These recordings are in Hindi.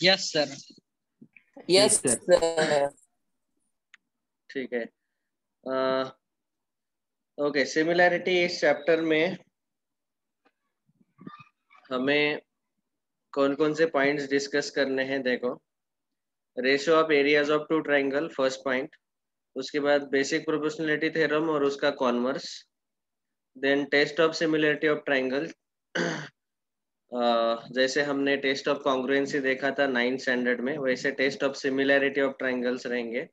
Yes sir. यस ठीक सर। सर। ठीक है। ओके, सिमिलैरिटी इस चैप्टर में हमें कौन कौन से पॉइंट्स डिस्कस करने हैं। देखो, ratio of areas of two triangle, first point. उसके बाद बेसिक प्रोपोर्शनलिटी थ्योरम और उसका converse. Then test of similarity of triangle, जैसे हमने टेस्ट ऑफ कॉन्ग्रुएंसी देखा था 9th स्टैंडर्ड में, वैसे test of similarity of triangles रहेंगे।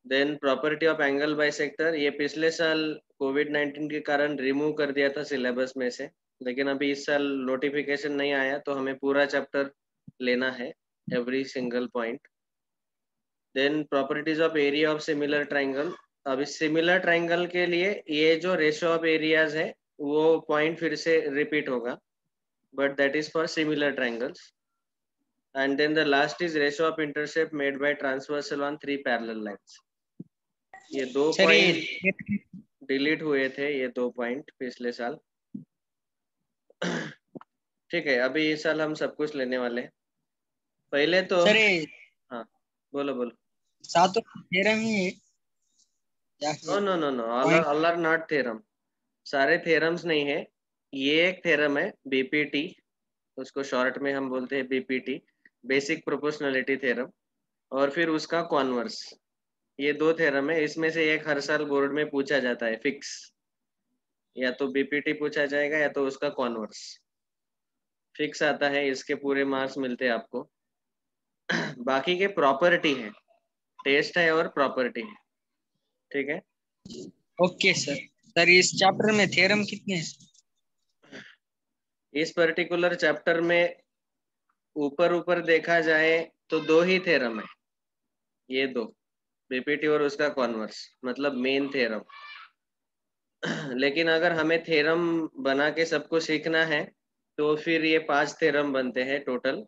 Then property of angle bisector, ये पिछले साल कोविड-19 के कारण रिमूव कर दिया था सिलेबस में से, लेकिन अभी इस साल नोटिफिकेशन नहीं आया तो हमें पूरा चैप्टर लेना है, every single point. Then properties of area of similar triangle. अब इस सिमिलर ट्राइंगल के लिए ये जो रेशियो ऑफ एरियाज है वो पॉइंट फिर से रिपीट होगा, but that is for similar triangles. And then the last is ratio of intercept made by transversal on 3 parallel lines. ये 2 सर पॉइंट डिलीट हुए थे, ये 2 पॉइंट पिछले साल। ठीक है, अभी इस साल हम सब कुछ लेने वाले हैं। पहले तो सर हाँ, बोलो बोलो। सातों थ्योरम ही है या no no no no, all are not theorem. सारे थ्योरम्स नहीं है, ये एक थ्योरम है बीपीटी, उसको शॉर्ट में हम बोलते हैं बीपीटी, बेसिक प्रोपोर्शनलिटी थ्योरम, और फिर उसका कॉन्वर्स। ये 2 थ्योरम है, इसमें से एक हर साल बोर्ड में पूछा जाता है फिक्स, या तो बीपीटी पूछा जाएगा या तो उसका कॉन्वर्स फिक्स आता है, इसके पूरे मार्क्स मिलते हैं आपको। बाकी के प्रॉपर्टी है, टेस्ट है और प्रॉपर्टी है। ठीक है, ओके सर। सर इस चैप्टर में थ्योरम कितने हैं? इस पर्टिकुलर चैप्टर में ऊपर ऊपर देखा जाए तो 2 ही थ्योरम है, ये 2, बीपीटी और उसका कॉन्वर्स, मतलब मेन थ्योरम। लेकिन अगर हमें थ्योरम बना के सबको सीखना है तो फिर ये 5 थ्योरम बनते हैं टोटल,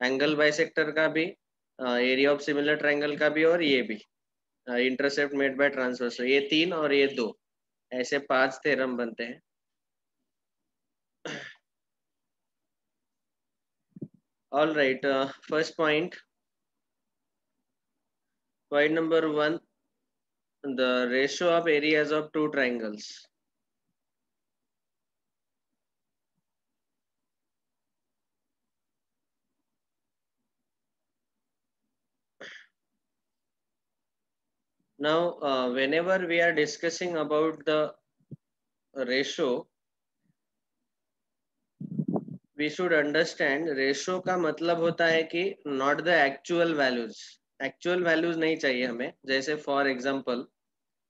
एंगल बाइसेक्टर का भी, एरिया ऑफ सिमिलर ट्राइंगल का भी, और ये भी इंटरसेप्ट मेड बाय ट्रांसवर्स, ये 3 और ये 2, ऐसे 5 थ्योरम बनते हैं। All right, first point number 1, the ratio of areas of 2 triangles. Now, whenever we are discussing about the ratio, we should understand ratio का मतलब होता है कि not the actual values, actual values नहीं चाहिए हमें। जैसे फॉर एग्जांपल,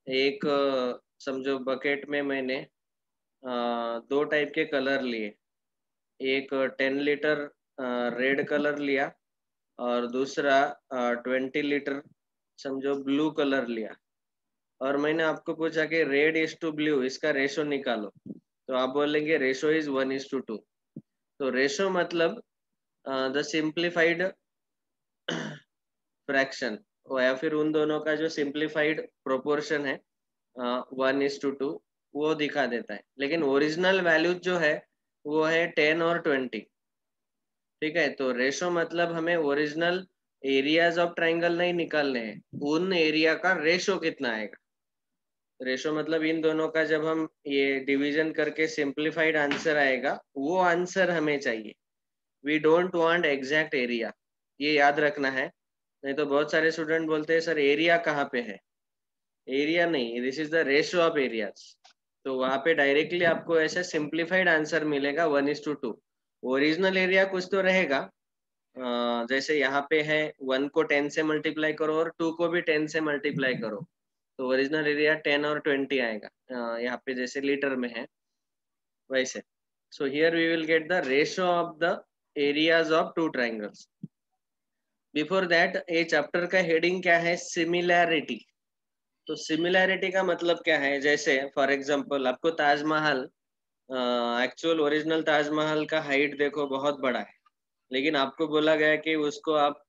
एक समझो बकेट में मैंने 2 टाइप के कलर लिए, एक 10 लीटर रेड कलर लिया और दूसरा 20 लीटर समझो ब्लू कलर लिया, और मैंने आपको पूछा कि रेड इज टू ब्लू, इसका रेशो निकालो, तो आप बोलेंगे रेशो इज 1:2। तो रेशो मतलब द सिंप्लीफाइड फ्रैक्शन, या फिर उन दोनों का जो सिंप्लीफाइड प्रोपोर्शन है 1:2, वो दिखा देता है। लेकिन ओरिजिनल वैल्यूज जो है वो है 10 और 20। ठीक है, तो रेशो मतलब हमें ओरिजिनल एरियाज ऑफ ट्राइंगल नहीं निकालने हैं, उन एरिया का रेशो कितना आएगा। रेशो मतलब इन दोनों का जब हम ये डिवीजन करके सिंप्लीफाइड आंसर आएगा, वो आंसर हमें चाहिए। We don't want exact area, ये याद रखना है। नहीं तो बहुत सारे स्टूडेंट बोलते हैं सर एरिया कहाँ पे है, एरिया नहीं, this is the ratio of areas. तो वहां पे डायरेक्टली आपको ऐसा सिंप्लीफाइड आंसर मिलेगा 1:2। ओरिजिनल एरिया कुछ तो रहेगा, जैसे यहाँ पे है 1 को 10 से मल्टीप्लाई करो और 2 को भी 10 से मल्टीप्लाई करो, तो ओरिजिनल एरिया 10 और 20 आएगा, यहाँ पे जैसे लीटर में है वैसे। So here we will get the ratio of the areas of 2 triangles. Before that, ये चैप्टर का हेडिंग क्या है, सिमिलैरिटी। तो सिमिलैरिटी का मतलब क्या है, जैसे फॉर एग्जांपल आपको ताजमहल, एक्चुअल ओरिजिनल ताजमहल का हाइट देखो बहुत बड़ा है, लेकिन आपको बोला गया कि उसको आप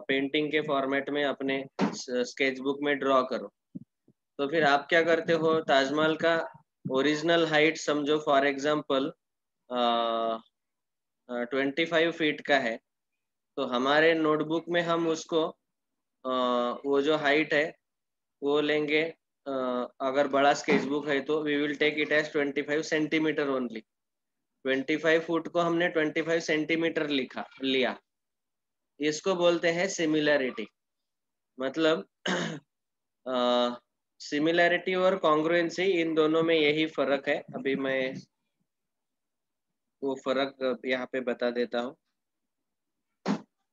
पेंटिंग के फॉर्मेट में अपने स्केचबुक में ड्रॉ करो, तो फिर आप क्या करते हो, ताजमहल का ओरिजिनल हाइट समझो फॉर एग्जांपल 25 फीट का है, तो हमारे नोटबुक में हम उसको वो जो हाइट है वो लेंगे। अगर बड़ा स्केचबुक है तो we will take it as 25 centimetre only. 25 foot को हमने 25 सेंटीमीटर लिया। इसको बोलते हैं सिमिलैरिटी। मतलब सिमिलैरिटी और कॉन्ग्रुएंसी, इन दोनों में यही फर्क है। अभी मैं वो फर्क यहाँ पे बता देता हूँ।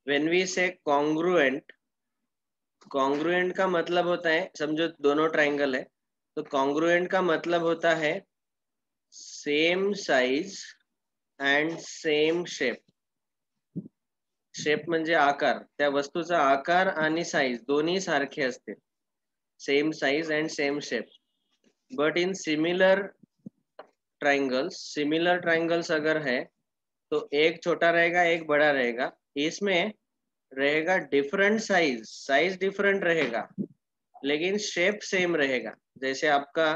व्हेन वी से कॉन्ग्रुएंट, कॉन्ग्रुएंट का मतलब होता है, समझो दोनों ट्राइंगल है तो कॉन्ग्रुएंट का मतलब होता है same size and same shape. Shape म्हणजे आकार, त्या वस्तूचा आकार आणि साइज दोन्ही सारखे असतील, same size and same shape. But in similar triangles अगर है तो एक छोटा रहेगा एक बड़ा रहेगा, इसमें रहेगा डिफरेंट साइज, साइज डिफरेंट रहेगा लेकिन शेप सेम रहेगा। जैसे आपका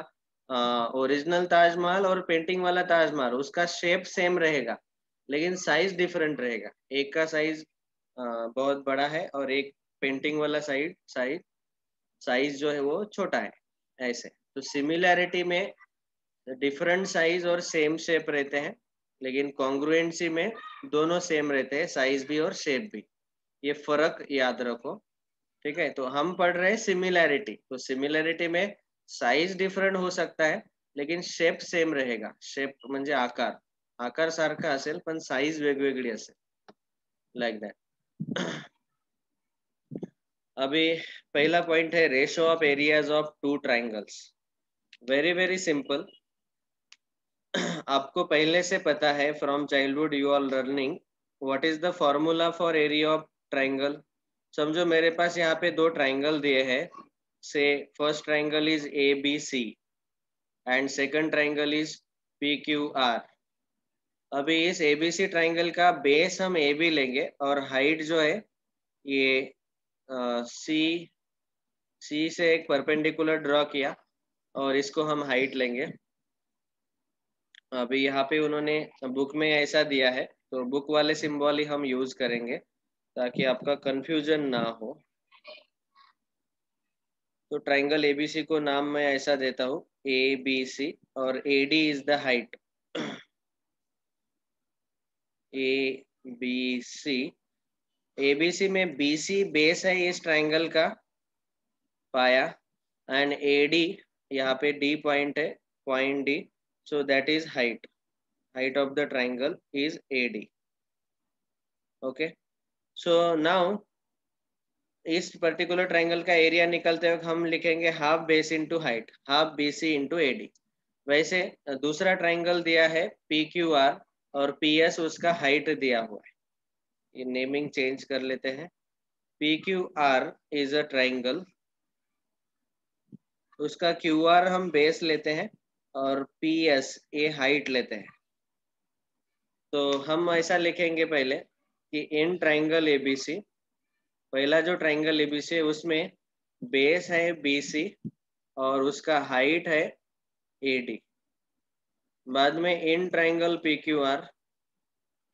ओरिजिनल ताजमहल और पेंटिंग वाला ताजमहल, उसका शेप सेम रहेगा लेकिन साइज डिफरेंट रहेगा। एक का साइज बहुत बड़ा है और एक पेंटिंग वाला साइज जो है वो छोटा है। ऐसे तो सिमिलैरिटी में डिफरेंट साइज और सेम शेप रहते हैं, लेकिन कॉन्ग्रुएंसी में दोनों सेम रहते हैं, साइज भी और शेप भी। ये फर्क याद रखो, ठीक है। तो हम पढ़ रहे हैं सिमिलैरिटी, तो सिमिलैरिटी में साइज डिफरेंट हो सकता है लेकिन शेप सेम रहेगा। शेप म्हणजे आकार, आकार सारखा असेल पण साइज वेगवेगळी असेल, लाइक दैट। अभी पहला पॉइंट है ratio of areas of two triangles. Very very simple. आपको पहले से पता है, from childhood you are learning what is the formula for area of triangle. समझो मेरे पास यहाँ पे दो ट्राइंगल दिए हैं, say first triangle is A B C and second triangle is P Q R. अभी इस एबीसी ट्राइंगल का बेस हम ए बी लेंगे और हाइट जो है ये सी से एक परपेंडिकुलर ड्रॉ किया और इसको हम हाइट लेंगे। अभी यहाँ पे उन्होंने बुक में ऐसा दिया है तो बुक वाले सिंबल ही हम यूज करेंगे ताकि आपका कंफ्यूजन ना हो। तो ट्राइंगल एबीसी को नाम मैं ऐसा देता हूँ ए बी सी, और A D is the height. A B C, ABC में बीसी बेस है इस ट्राइंगल का, पाया, एंड एडी यहाँ पे डी पॉइंट है, point D, so that is height. Height of the triangle is AD. Okay, so now इस पर्टिकुलर ट्राइंगल का एरिया निकलते वक्त हम लिखेंगे half base into height, half B C into AD. वैसे दूसरा ट्राइंगल दिया है पी क्यू आर और पी एस उसका हाइट दिया हुआ है। ये नेमिंग चेंज कर लेते हैं। P Q are is a triangle, उसका क्यू आर हम बेस लेते हैं और पी एस ये हाइट लेते हैं। तो हम ऐसा लिखेंगे पहले कि इन ट्राइंगल एबीसी, पहला जो ट्राइंगल एबीसी है उसमें बेस है बीसी और उसका हाइट है एडी। बाद में in triangle P Q R,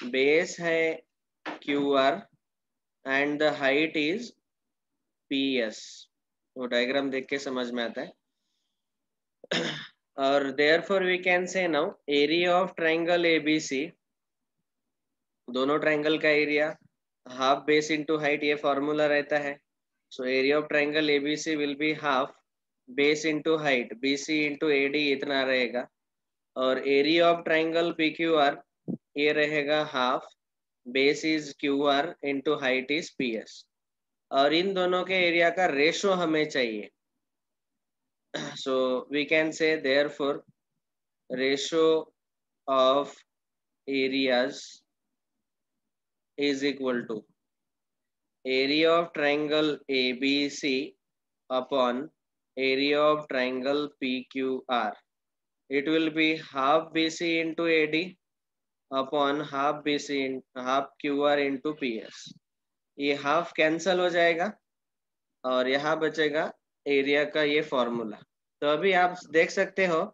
base है Q R and the height is P S. वो डायग्राम देख के समझ में आता है। और therefore we can say now area of triangle ABC, दोनों ट्राइंगल का area half base into height, ये फॉर्मूला रहता है। So area of triangle ABC will be half base into height BC into AD, इतना रहेगा। और area of triangle P Q R ये रहेगा half base is Q R into height is P S. और इन दोनों के एरिया का रेशो हमें चाहिए। So we can say therefore ratio of areas is equal to area of triangle ABC upon area of triangle PQR. It will be half BC into AD upon half BC in half QR into PS. ये हाफ कैंसल हो जाएगा और यहाँ बचेगा एरिया का ये फॉर्मूला। तो अभी आप देख सकते हो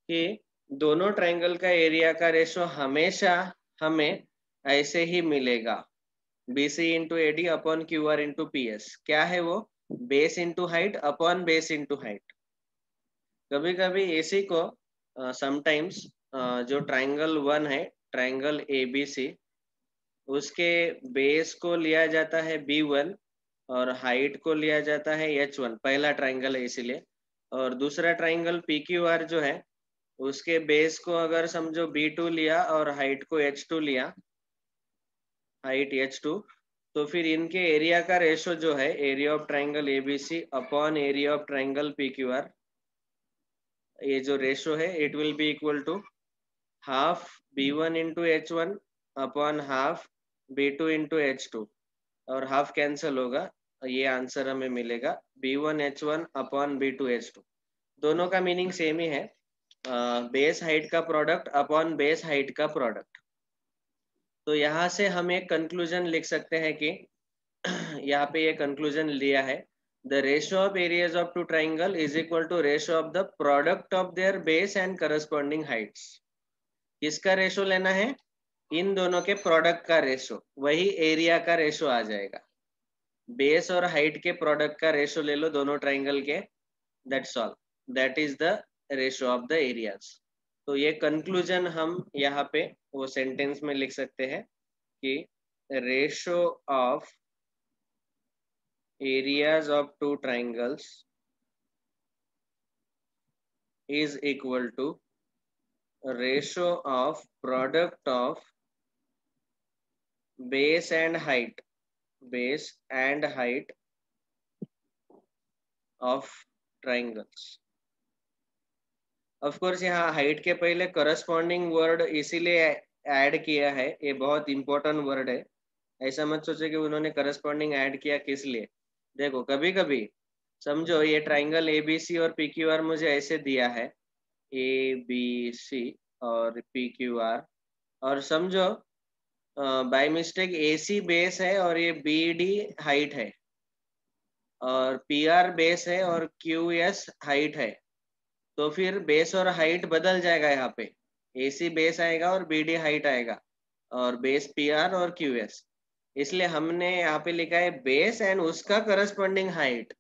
कि दोनों ट्राइंगल का एरिया का रेशो हमेशा हमें ऐसे ही मिलेगा। BC into AD upon QR into PS। क्या है वो? Base into height upon base into height. कभी कभी इसी को समटाइम्स जो ट्राइंगल 1 है, ट्राइंगल ABC, उसके बेस को लिया जाता है B1 और हाइट को लिया जाता है H1, पहला ट्राइंगल है इसीलिए। और दूसरा ट्राइंगल PQR जो है, उसके बेस को अगर समझो B2 लिया और हाइट को H2 लिया, हाइट H2, तो फिर इनके एरिया का रेशो जो है, area of triangle ABC upon area of triangle PQR, ये जो रेशो है it will be equal to half B1 into H1 upon half B2 into H2, और हाफ कैंसिल होगा, ये आंसर हमें मिलेगा B1H1 अपॉन B2H2। दोनों का मीनिंग सेम ही है, बेस हाइट का प्रोडक्ट अपॉन बेस हाइट का प्रोडक्ट। तो यहाँ से हम एक कंक्लूजन लिख सकते हैं कि यहाँ पे ये कंक्लूजन लिया है, the ratio of areas of two triangle is equal to ratio of the product of their base and corresponding heights. किसका रेशो लेना है? इन दोनों के प्रोडक्ट का रेशो, वही एरिया का रेशो आ जाएगा। बेस और हाइट के प्रोडक्ट का रेशो ले लो दोनों ट्राइंगल के, that's all, that is the ratio of the areas. तो ये कंक्लूजन हम यहाँ पे वो सेंटेंस में लिख सकते हैं कि ratio of areas of two triangles is equal to ratio of product of base and height of triangles। Of course यहाँ हाइट के पहले करस्पॉन्डिंग वर्ड इसीलिए ऐड किया है, ये बहुत इंपॉर्टेंट वर्ड है। ऐसा मत सोचे कि उन्होंने करस्पॉन्डिंग ऐड किया किस लिए। देखो कभी कभी समझो ये ट्राइंगल ABC और PQR मुझे ऐसे दिया है, ABC और PQR, और समझो बाय मिस्टेक AC बेस है और ये BD हाइट है, और PR बेस है और QS हाइट है, तो फिर बेस और हाइट बदल जाएगा। यहाँ पे AC बेस आएगा और BD हाइट आएगा, और बेस PR और QS। इसलिए हमने यहाँ पे लिखा है बेस एंड उसका करस्पॉन्डिंग हाइट।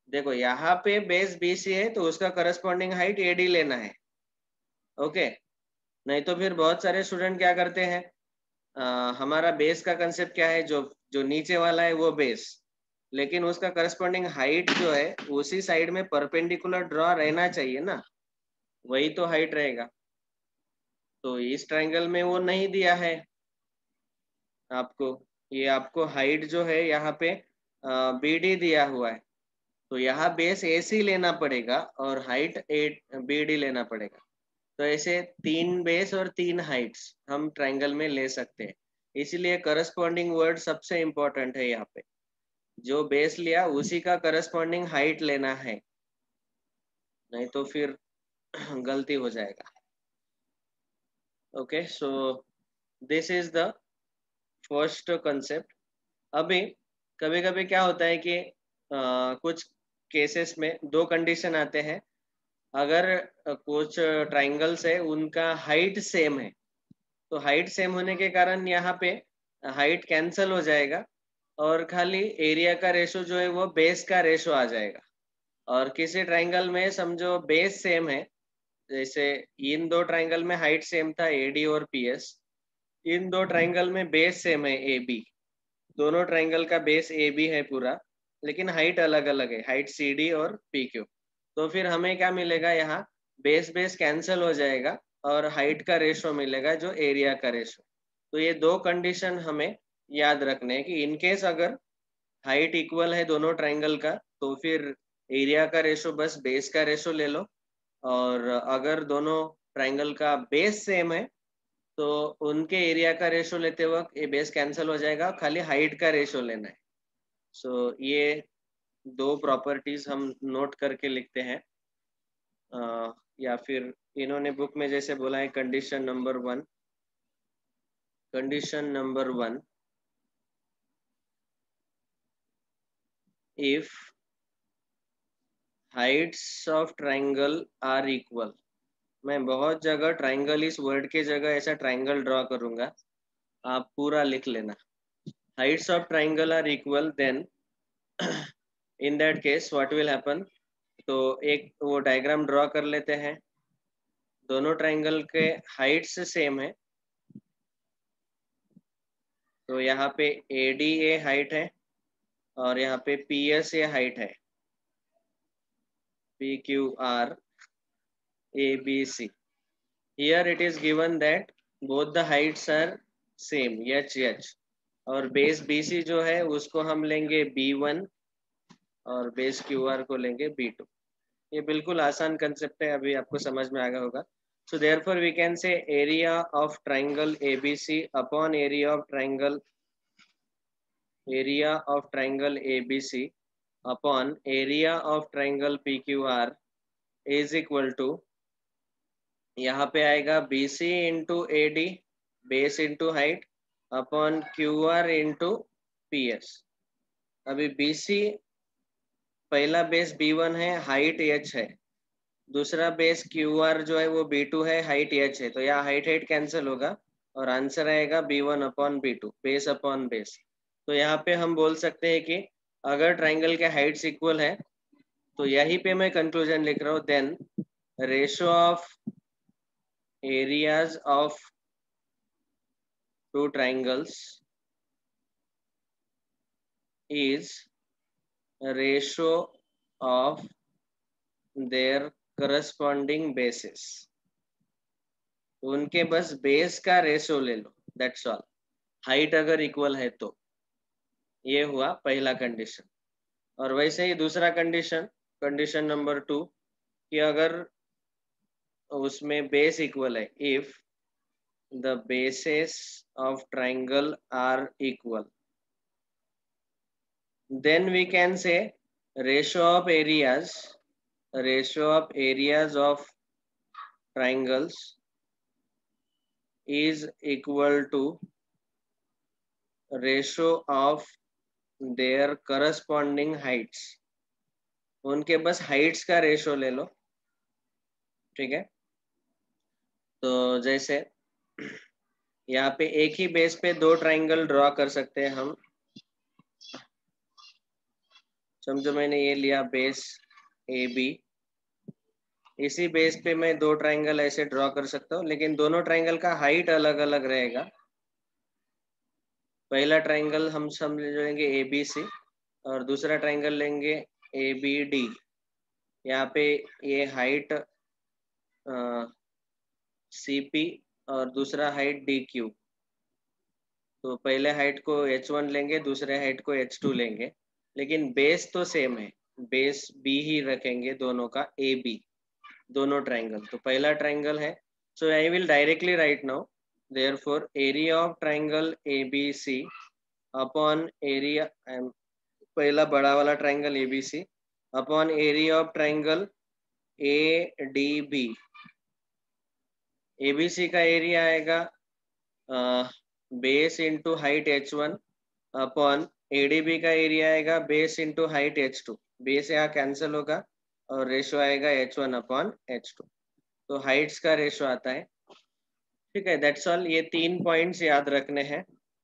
देखो यहाँ पे बेस BC है तो उसका करस्पॉन्डिंग हाइट AD लेना है, ओके। नहीं तो फिर बहुत सारे स्टूडेंट क्या करते हैं, हमारा बेस का कंसेप्ट क्या है, जो जो नीचे वाला है वो बेस, लेकिन उसका करस्पॉन्डिंग हाइट जो है उसी साइड में परपेंडिकुलर ड्रॉ रहना चाहिए ना, वही तो हाइट रहेगा। तो इस ट्रायंगल में वो नहीं दिया है आपको, ये आपको हाइट जो है यहाँ पे BD दिया हुआ है, तो यहाँ बेस AC लेना पड़ेगा और हाइट BD लेना पड़ेगा। तो ऐसे 3 बेस और 3 हाइट्स हम ट्रायंगल में ले सकते हैं, इसीलिए करस्पॉन्डिंग वर्ड सबसे इम्पोर्टेंट है। यहाँ पे जो बेस लिया उसी का करस्पॉन्डिंग हाइट लेना है, नहीं तो फिर गलती हो जाएगा। Okay, so this is the first concept. अभी कभी कभी क्या होता है कि कुछ केसेस में दो कंडीशन आते हैं। अगर कुछ ट्राइंगल्स है उनका हाइट सेम है, तो हाइट सेम होने के कारण यहाँ पे हाइट कैंसल हो जाएगा और खाली एरिया का रेशो जो है वो बेस का रेशो आ जाएगा। और किसी ट्राइंगल में समझो बेस सेम है, जैसे इन दो ट्राइंगल में हाइट सेम था AD और PS, इन दो ट्राइंगल में बेस सेम है AB, दोनों ट्राइंगल का बेस AB है पूरा, लेकिन हाइट अलग अलग है, हाइट CD और PQ। तो फिर हमें क्या मिलेगा, यहाँ बेस बेस कैंसिल हो जाएगा और हाइट का रेशो मिलेगा जो एरिया का रेशो। तो ये दो कंडीशन हमें याद रखने हैं कि इनकेस अगर हाइट इक्वल है दोनों ट्राइंगल का, तो फिर एरिया का रेशो बस बेस का रेशो ले लो, और अगर दोनों ट्राइंगल का बेस सेम है तो उनके एरिया का रेशो लेते वक्त ये बेस कैंसिल हो जाएगा, खाली हाइट का रेशो लेना है। सो ये दो प्रॉपर्टीज हम नोट करके लिखते हैं, या फिर इन्होंने बुक में जैसे बोला है condition number 1, condition number 1, if heights of triangle are equal. मैं बहुत जगह ट्राइंगल इस वर्ड के जगह ऐसा ट्राइंगल ड्रॉ करूंगा, आप पूरा लिख लेना। heights of triangle are equal, then in that case what will happen? तो एक वो डायग्राम ड्रॉ कर लेते हैं. दोनों ट्राइंगल के हाइट्स सेम है, तो यहाँ पे ADA हाइट है और यहाँ पे PSA हाइट है, PQR ABC. Here it is given that both the heights are same, HH, और बेस BC जो है उसको हम लेंगे B1 और बेस QR को लेंगे B2. ये बिल्कुल आसान कंसेप्ट है, अभी आपको समझ में आ गया होगा. So therefore we can say area of triangle ABC upon area of triangle ABC upon area of triangle PQR is equal to, यहाँ पे आएगा BC into AD base into height upon QR into PS. अभी BC पहला बेस B1 है, हाइट H है, दूसरा बेस QR जो है वो B2 है, हाइट H है, तो यहाँ हाइट कैंसिल होगा और आंसर आएगा B1 upon B2, base upon base. तो यहाँ पे हम बोल सकते हैं कि अगर ट्राइंगल के हाइट्स इक्वल है तो यहीं पे मैं कंक्लूजन लिख रहा हूँ, then ratio of areas of two triangles is ratio of their corresponding bases. उनके बस बेस का रेशियो ले लो, दैट्स ऑल. हाइट अगर इक्वल है तो ये हुआ पहला कंडीशन. और वैसे ही दूसरा कंडीशन नंबर 2 कि अगर उसमें बेस इक्वल है, if the bases of triangle are equal, then we can say ratio of areas of triangles is equal to ratio of their corresponding heights. उनके बस हाइट्स का रेशियो ले लो, ठीक है. तो जैसे यहाँ पे एक ही बेस पे दो ट्राइंगल ड्रॉ कर सकते हैं हम. समझो मैंने ये लिया बेस AB, इसी बेस पे मैं दो ट्राइंगल ऐसे ड्रॉ कर सकता हूँ, लेकिन दोनों ट्राइंगल का हाइट अलग अलग रहेगा. पहला ट्राइंगल हम समझ लेंगे ABC और दूसरा ट्राइंगल लेंगे ABD. यहाँ पे ये हाइट CP और दूसरा हाइट DQ. तो पहले हाइट को H1 लेंगे, दूसरे हाइट को H2 लेंगे, लेकिन बेस तो सेम है, बेस B ही रखेंगे दोनों का, AB, दोनों ट्राइंगल. तो पहला ट्राइंगल है, so I will directly write now, therefore area of triangle ABC upon area, पहला बड़ा वाला triangle ABC upon area of triangle ADB. ABC का एरिया आएगा base into height H1 upon ADB का एरिया आएगा base into height H2. Base यहाँ कैंसिल होगा और रेशियो आएगा H1 अपॉन H2. तो हाइट्स का रेशियो आता है, ठीक है. That's all. ये 3 पॉइंट्स याद रखने हैं.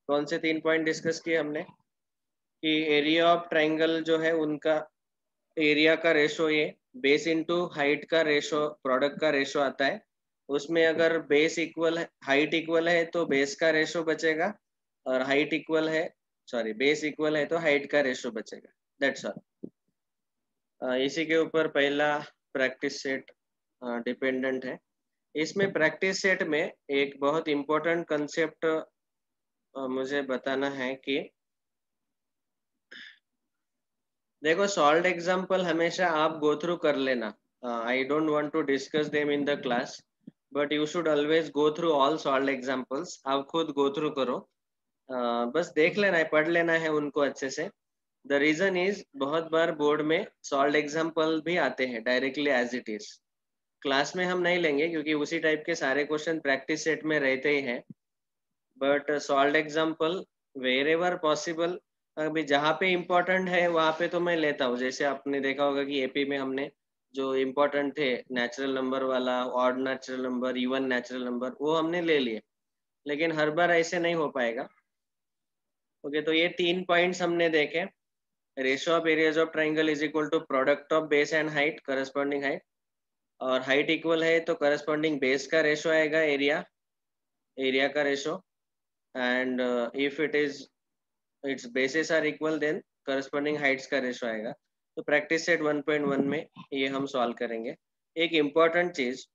कौन से 3 पॉइंट डिस्कस किए हमने? कि एरिया ऑफ ट्राइंगल जो है उनका एरिया का रेशियो ये बेस इंटू हाइट का रेशियो, प्रोडक्ट का रेशियो आता है. उसमें अगर बेस इक्वल है, हाइट इक्वल है तो बेस का रेशियो बचेगा, और हाइट इक्वल है, सॉरी बेस इक्वल है तो हाइट का रेशियो बचेगा. That's all. इसी के ऊपर पहला प्रैक्टिस सेट डिपेंडेंट है. इसमें प्रैक्टिस सेट में एक बहुत इम्पोर्टेंट कंसेप्ट मुझे बताना है कि देखो, सॉल्व्ड एग्जांपल हमेशा आप गो थ्रू कर लेना. I don't want to discuss them in the class, but you should always go through all solved examples. आप खुद गो थ्रू करो, बस देख लेना है, पढ़ लेना है उनको अच्छे से. द रीजन इज बहुत बार बोर्ड में सॉल्व्ड एग्जांपल भी आते हैं directly as it is. Class में हम नहीं लेंगे क्योंकि उसी टाइप के सारे क्वेश्चन प्रैक्टिस सेट में रहते ही हैं, but solved example wherever possible, अभी जहाँ पे इम्पोर्टेंट है वहाँ पे तो मैं लेता हूँ. जैसे आपने देखा होगा कि एपी में हमने जो इम्पोर्टेंट थे, नेचुरल नंबर वाला, odd natural number, even natural number, वो हमने ले लिए. लेकिन हर बार ऐसे नहीं हो पाएगा. ओके, तो ये 3 पॉइंट्स हमने देखे। Ratio of areas of triangle is equal to product of base and height, corresponding height, और हाइट इक्वल है तो करस्पॉन्डिंग बेस का रेशियो आएगा एरिया का ratio, and if its bases are equal then corresponding heights का रेशियो आएगा। तो प्रैक्टिस सेट 1.1 में ये हम सॉल्व करेंगे। एक इम्पॉर्टेंट चीज,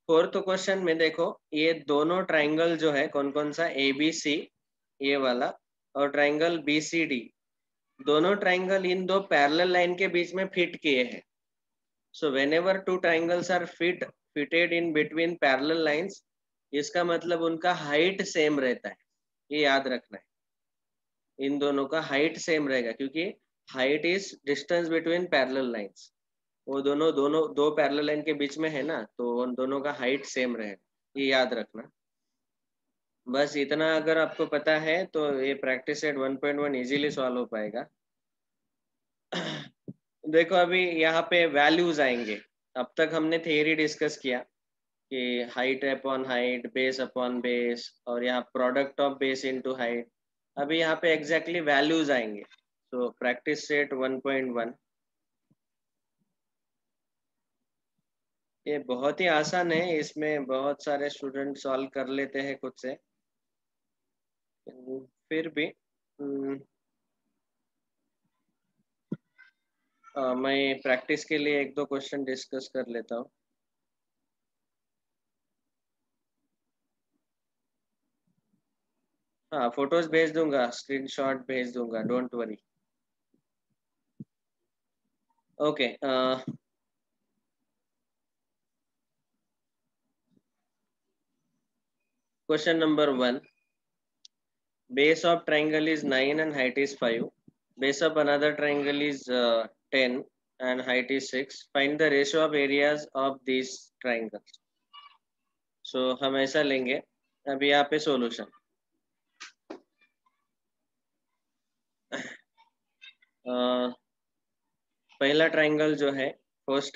फोर्थ क्वेश्चन में देखो, ये दोनों ट्राइंगल जो है कौन कौन सा, ABC ये वाला और ट्राइंगल BCD, दोनों ट्राइंगल इन दो पैरेलल लाइन के बीच में फिट किए हैं। So whenever two triangles are fitted in between parallel lines, इसका मतलब उनका हाइट सेम रहता है, ये याद रखना है। इन दोनों का हाइट सेम रहेगा, क्योंकि height is distance between parallel lines. वो दोनों दोनों दो पैरेलल लाइन के बीच में है ना, तो उन दोनों का हाइट सेम रहेगा, ये याद रखना। बस इतना अगर आपको पता है तो ये प्रैक्टिस सेट 1.1 इजीली सॉल्व हो पाएगा। देखो अभी यहाँ पे वैल्यूज आएंगे। अब तक हमने थियरी डिस्कस किया कि height upon height, base upon base, और यहाँ product of base into height. अभी यहाँ पे एग्जैक्टली वैल्यूज आएंगे। तो प्रैक्टिस सेट 1.1 ये बहुत ही आसान है, इसमें बहुत सारे स्टूडेंट सॉल्व कर लेते हैं खुद से। फिर भी मैं प्रैक्टिस के लिए एक दो क्वेश्चन डिस्कस कर लेता हूँ। हाँ, फोटोज भेज दूंगा, स्क्रीनशॉट भेज दूंगा, don't worry. Okay, question number 1, base of triangle is 9 and height is 5. Base of another triangle is 10 and height is 6. Find the ratio of areas of these triangles. So हम ऐसा लेंगे। अभी यहाँ पे सॉल्यूशन, पहला ट्राइंगल जो है फर्स्ट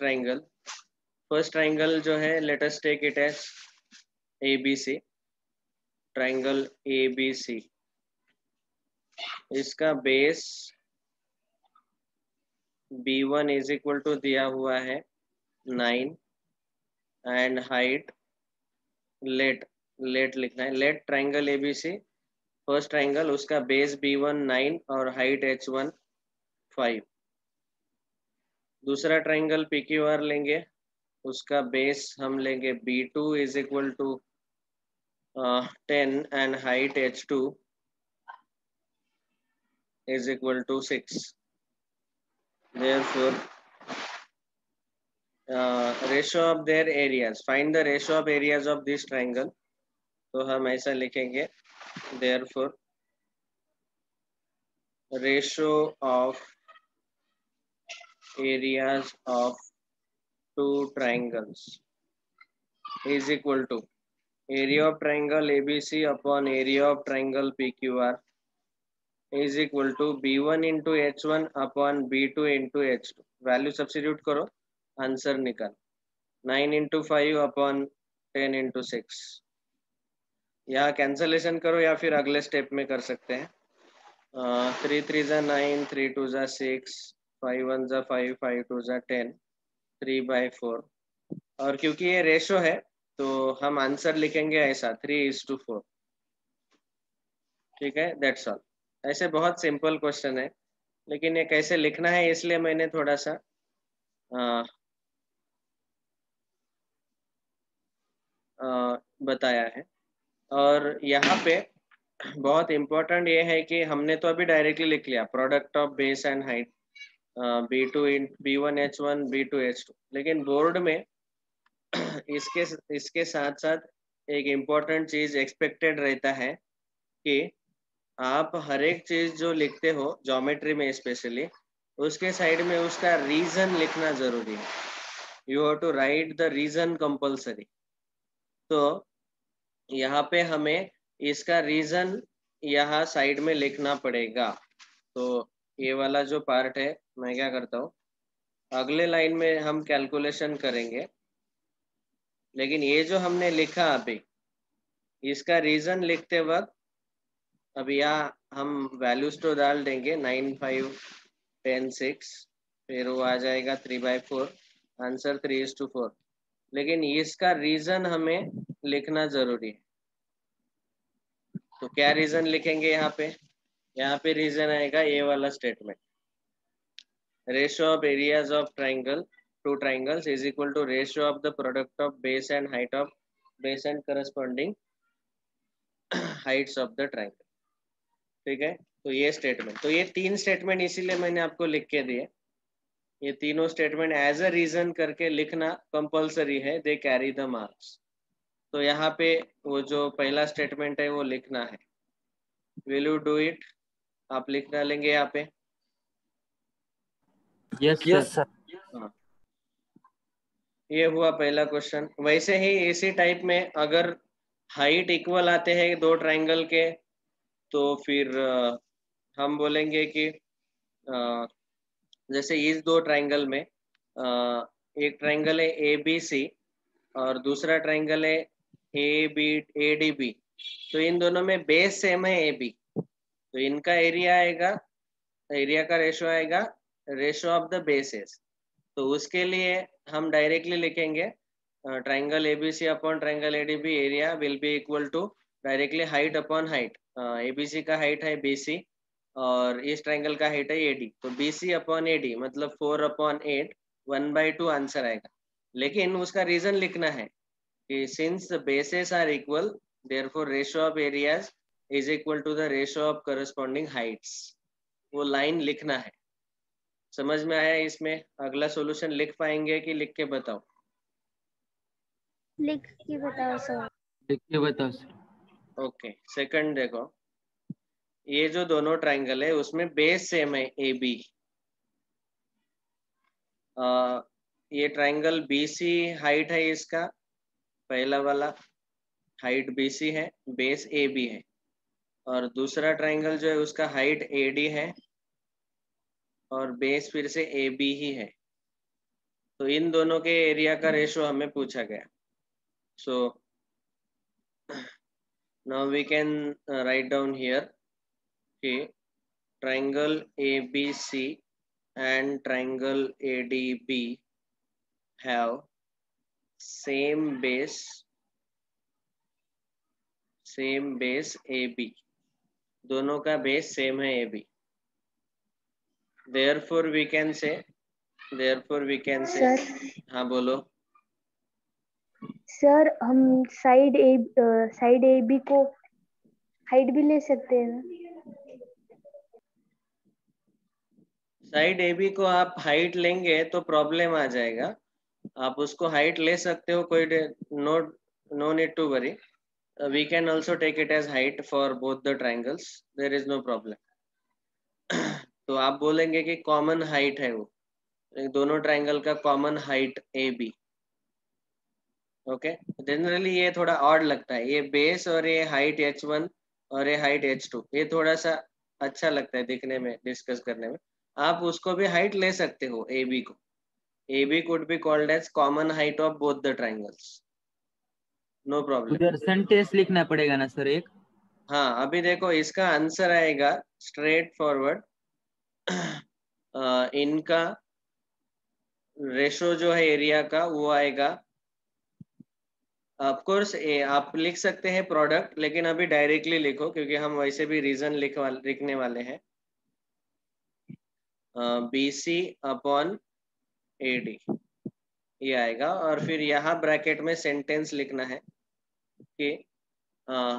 ट्राइंगल जो है, let us take it as ABC, triangle ABC। इसका base B1 is equal to दिया हुआ है 9 एंड हाइट लेट लिखना है। Let triangle ABC, first triangle, उसका बेस B1 9 और हाइट H1 5। दूसरा ट्राइंगल PQR लेंगे, उसका बेस हम लेंगे B2 is equal to 10 and height H2 is equal to 6. Therefore, ratio of their areas. Find the ratio of areas of this triangle. तो हम ऐसा लिखेंगे, therefore ratio of areas of two triangles is equal to area of triangle ABC upon area of triangle PQR is equal to B1 into H1 upon B2 into H2. Value substitute करो, आंसर निकाल। 9 into 5 upon 10 into 6। यहाँ कैंसलेशन करो या फिर अगले स्टेप में कर सकते हैं। 3 3 जा 9, 3 2 जा 6, 5 1 जा 5, 5 2 जा 10, 3/4। और क्योंकि ये रेशो है तो हम आंसर लिखेंगे ऐसा 3:4। ठीक है, दैट्स ऑल। ऐसे बहुत सिंपल क्वेश्चन है, लेकिन ये कैसे लिखना है इसलिए मैंने थोड़ा सा बताया है। और यहाँ पे बहुत इम्पोर्टेंट ये है कि हमने तो अभी डायरेक्टली लिख लिया product of base and height, B1 H1 B2 H2, लेकिन बोर्ड में इसके साथ साथ एक इम्पोर्टेंट चीज एक्सपेक्टेड रहता है कि आप हर एक चीज जो लिखते हो ज्योमेट्री में स्पेशली, उसके साइड में उसका रीजन लिखना जरूरी है। You have to write the reason compulsory. तो यहाँ पे हमें इसका रीजन यहाँ साइड में लिखना पड़ेगा। तो ये वाला जो पार्ट है, मैं क्या करता हूँ, अगले लाइन में हम कैलकुलेशन करेंगे, लेकिन ये जो हमने लिखा अभी, इसका रीजन लिखते वक्त अब यहाँ हम वैल्यूज तो डाल देंगे 9, 5, 10, 6, फिर वो आ जाएगा 3/4, आंसर 3:4। लेकिन इसका रीजन हमें लिखना जरूरी है। तो क्या रीजन लिखेंगे यहाँ पे? यहाँ पे रीजन आएगा ये वाला statement, ratio of areas of triangle to triangles is equal to ratio of the product of base and height of base and corresponding heights of the triangle. ठीक है, तो ये स्टेटमेंट, तो ये 3 स्टेटमेंट इसीलिए मैंने आपको लिख के दिए। ये तीनों स्टेटमेंट एज अ रीजन करके लिखना कंपलसरी है, दे कैरी द मार्क्स। तो यहाँ पे वो जो पहला स्टेटमेंट है वो लिखना है। Will you do it? आप लिख डालेंगे यहाँ पे। Yes sir. हाँ, ये हुआ पहला क्वेश्चन। वैसे ही इसी टाइप में अगर हाइट इक्वल आते हैं दो ट्राइंगल के, तो फिर हम बोलेंगे कि जैसे इस दो ट्राइंगल में एक ट्राइंगल है ए बी सी और दूसरा ट्राइंगल है ए डी बी, तो इन दोनों में बेस सेम है ए बी, तो इनका एरिया आएगा, एरिया का रेशो आएगा रेशो ऑफ द बेसेस। तो उसके लिए हम डायरेक्टली लिखेंगे triangle ABC upon triangle ADB, area will be equal to directly height upon height. ABC का हाइट है बीसी और इस ट्राइंगल का हाइट है एडी, तो बीसी अपॉन एडी मतलब 4/8, 1/2 आंसर आएगा। लेकिन उसका रीजन लिखना है कि since the bases are equal therefore ratio of areas is equal to the ratio of corresponding heights. वो लाइन लिखना है। समझ में आया? इसमें अगला सॉल्यूशन लिख पाएंगे कि लिख के बताओ? लिख के बताओ सर। लिख के बताओ सर। ओके, सेकंड देखो, ये जो दोनों ट्राइंगल है उसमें बेस सेम है ए बी। ये ट्राइंगल बीसी हाइट है इसका, पहला वाला हाइट बीसी है, बेस ए बी है, और दूसरा ट्राइंगल जो है उसका हाइट ए डी है और बेस फिर से ए बी ही है। तो इन दोनों के एरिया का रेशो हमें पूछा गया। सो now we can write down here कि triangle ABC and triangle ADB have same base AB, दोनों का बेस सेम है AB। therefore we can say sir हाँ बोलो। सर हम साइड ए बी को हाइट भी ले सकते हैं ना? साइड AB को आप हाइट लेंगे तो प्रॉब्लम आ जाएगा। आप उसको हाइट ले सकते हो, कोई no need to worry, we can also take it as height for both the triangles, there is no problem। तो आप बोलेंगे कि कॉमन हाइट है वो, दोनों ट्राइंगल का common height A B. Okay, generally ये थोड़ा ऑड लगता है, ये बेस और ये हाइट H1 और ये हाइट H2, ये थोड़ा सा अच्छा लगता है दिखने में, डिस्कस करने में। आप उसको भी हाइट ले सकते हो ए बी को। A B could be called as common height of both the triangles, no problem. उधर सेंटेंस लिखना पड़ेगा ना सर एक? हाँ, अभी देखो इसका आंसर आएगा स्ट्रेट फॉरवर्ड, इनका रेशो जो है एरिया का वो आएगा, ऑफ कोर्स आप लिख सकते हैं प्रोडक्ट, लेकिन अभी डायरेक्टली लिखो क्योंकि हम वैसे भी रीजन लिखने वाले हैं। BC अपॉन AD ये आएगा, और फिर यहाँ ब्रैकेट में सेंटेंस लिखना है कि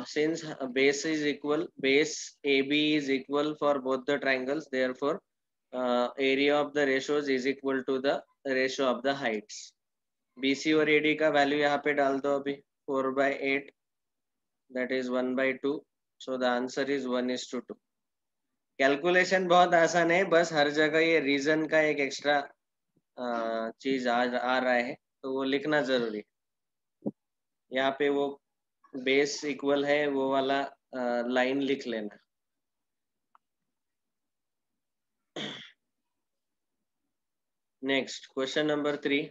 since base AB is equal for both the triangles, therefore area of the ratios is equal to the ratio of the heights। BC और AD का वैल्यू यहाँ पे डाल दो अभी, 4/8 that is 1/2, so the answer is 1:2। Calculation बहुत आसान है, बस हर जगह ये रीजन का एक एक्स्ट्रा चीज आ रहा है, तो वो लिखना जरूरी है। यहाँ पे वो बेस इक्वल है वो वाला लाइन लिख लेना। Next question number 3,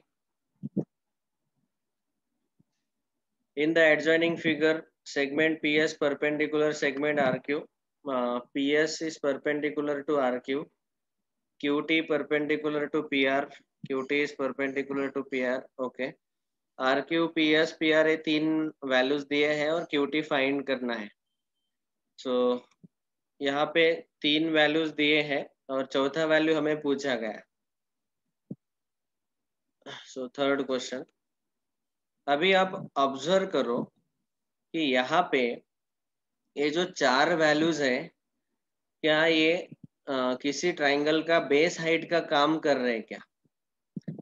in the adjoining figure segment PS perpendicular segment RQ PS is perpendicular to RQ, QT perpendicular to PR, QT is perpendicular to PR. Okay, RQ, PS, PR ये तीन वैल्यूज दिए हैं और QT फाइंड करना है. सो यहाँ पे तीन वैल्यूज दिए हैं और चौथा वैल्यू हमें पूछा गया. So third question. अभी आप ऑब्जर्व करो कि यहाँ पे ये जो चार वैल्यूज है, क्या ये किसी ट्राइंगल का बेस हाइट का काम कर रहे हैं क्या?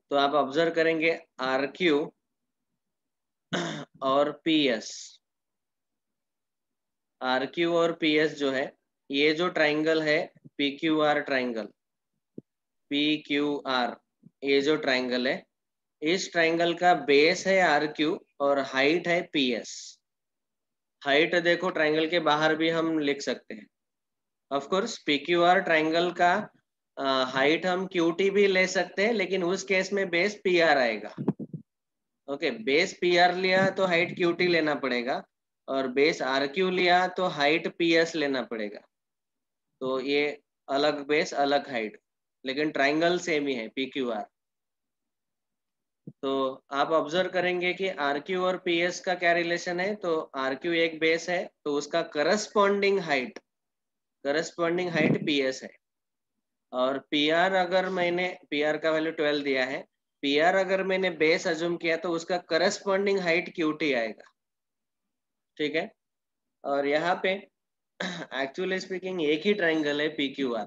तो आप ऑब्जर्व करेंगे RQ और PS. RQ और PS जो है, ये जो ट्राइंगल है PQR ट्राइंगल, PQR ये जो ट्राइंगल है, इस ट्राइंगल का बेस है RQ और हाइट है PS. हाइट देखो ट्राइंगल के बाहर भी हम लिख सकते हैं. ऑफ कोर्स PQR ट्राइंगल का हाइट हम QT भी ले सकते हैं, लेकिन उस केस में बेस PR आएगा. ओके, बेस PR लिया तो हाइट QT लेना पड़ेगा और बेस RQ लिया तो हाइट PS लेना पड़ेगा. तो ये अलग बेस अलग हाइट, लेकिन ट्राइंगल सेम ही है PQR. तो आप ऑब्जर्व करेंगे कि RQ और PS का क्या रिलेशन है. तो RQ एक बेस है तो उसका करस्पॉन्डिंग हाइट PS है. और PR अगर मैंने PR का वैल्यू 12 दिया है, PR अगर मैंने बेस अज्यूम किया तो उसका करस्पॉन्डिंग हाइट QT आएगा. ठीक है. और यहाँ पे एक्चुअली स्पीकिंग एक ही ट्राइंगल है PQR,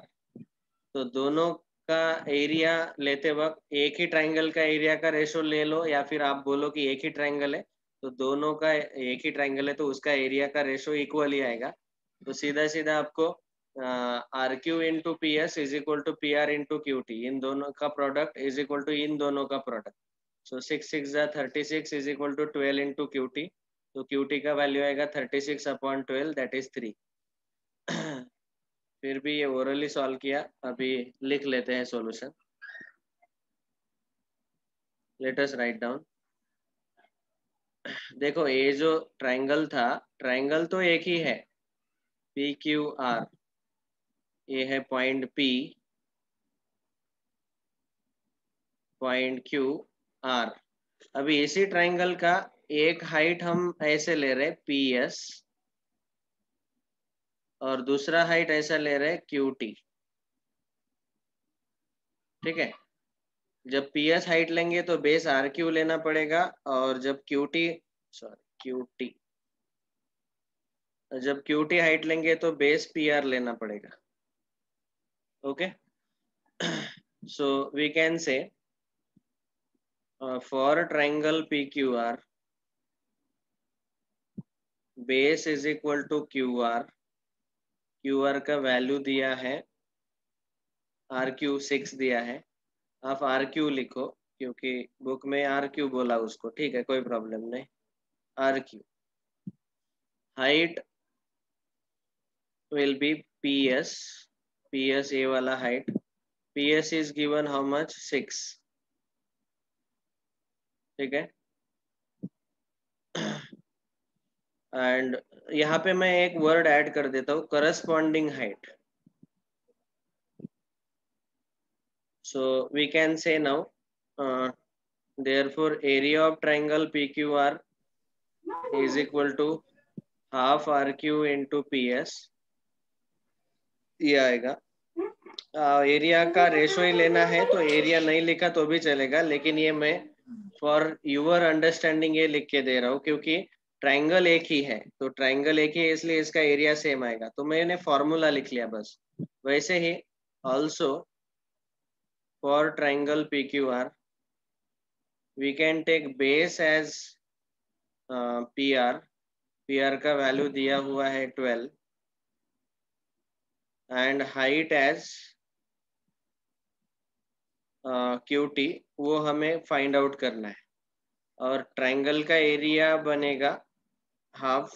तो दोनों का एरिया लेते वक्त एक ही ट्राइंगल का एरिया का रेशो ले लो, या फिर आप बोलो कि एक ही ट्राइंगल है तो दोनों का एक ही ट्राइंगल है तो उसका एरिया का रेशो इक्वल ही आएगा. तो सीधा सीधा आपको RQ into PS is equal to PR into QT, इन दोनों का प्रोडक्ट इज इक्वल टू इन दोनों का product. So 6 6 36 is equal to 12 into QT. तो QT का वैल्यू आएगा 36/12, दैट इज 3. फिर भी ये ओरली सॉल्व किया, अभी लिख लेते हैं solution. Let us write down. देखो ये जो ट्राइंगल था, ट्राइंगल तो एक ही है PQR. ये है पॉइंट P, पॉइंट QR. अभी इसी ट्राइंगल का एक हाइट हम ऐसे ले रहे PS और दूसरा हाइट ऐसा ले रहे QT. ठीक है. जब PS हाइट लेंगे तो बेस RQ लेना पड़ेगा, और जब जब QT हाइट लेंगे तो बेस PR लेना पड़ेगा. Okay. So we can say for triangle PQR, base is equal to QR का वैल्यू दिया है RQ 6 दिया है. आप RQ लिखो क्योंकि बुक में RQ बोला उसको. ठीक है, कोई प्रॉब्लम नहीं. RQ height will be PS ये वाला height. PS is given how much? 6. ठीक है. एंड यहाँ पे मैं एक वर्ड ऐड कर देता हूँ, corresponding height. So we can say now therefore area of triangle PQR is equal to half RQ into PS. ये आएगा. एरिया का रेशो ही लेना है तो एरिया नहीं लिखा तो भी चलेगा, लेकिन ये मैं फॉर यूर अंडरस्टैंडिंग ये लिख के दे रहा हूँ क्योंकि ट्राइंगल एक ही है. तो ट्राइंगल एक ही है इसलिए इसका एरिया सेम आएगा. तो मैंने फॉर्मूला लिख लिया बस. वैसे ही also for triangle PQR we can take base as PR का वैल्यू दिया हुआ है 12 एंड हाइट एज QT, वो हमें फाइंड आउट करना है. और ट्राइंगल का एरिया बनेगा half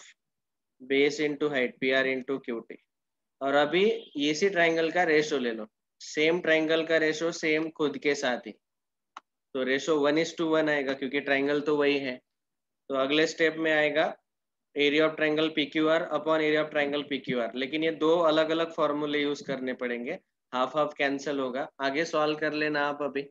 base into height PR into QT. और अभी इसी ट्राइंगल का रेशो ले लो, सेम ट्राइंगल का रेशो सेम खुद के साथ ही. तो रेशो 1:1 आएगा क्योंकि ट्राइंगल तो वही है. तो अगले स्टेप में आएगा area of triangle PQR upon area of triangle PQR, लेकिन ये दो अलग अलग फॉर्मूले यूज करने पड़ेंगे, हाफ हाफ कैंसिल होगा। आगे सॉल्व कर लेना आप अभी।